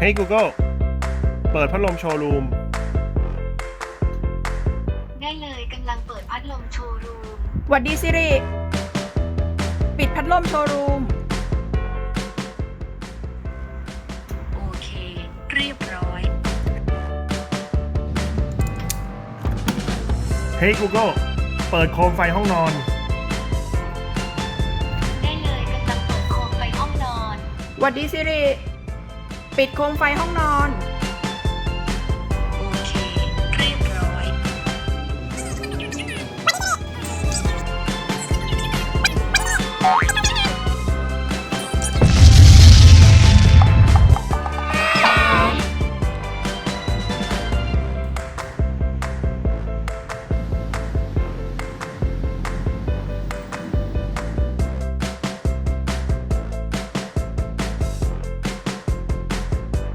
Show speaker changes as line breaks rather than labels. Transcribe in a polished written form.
Hey Google เปิดพัดลมโชว์รูม
ได้เลยกำลังเปิดพัดลมโชว์รูม
หวัดดีซิริปิดพัดลมโชว์รูม
โอเคเรียบร้อย
Hey Google เปิดโคมไฟห้องนอน
ได้เลยกำลังเปิดโคมไฟห้องนอน
หวัดดีซิริปิดโคมไฟห้องนอน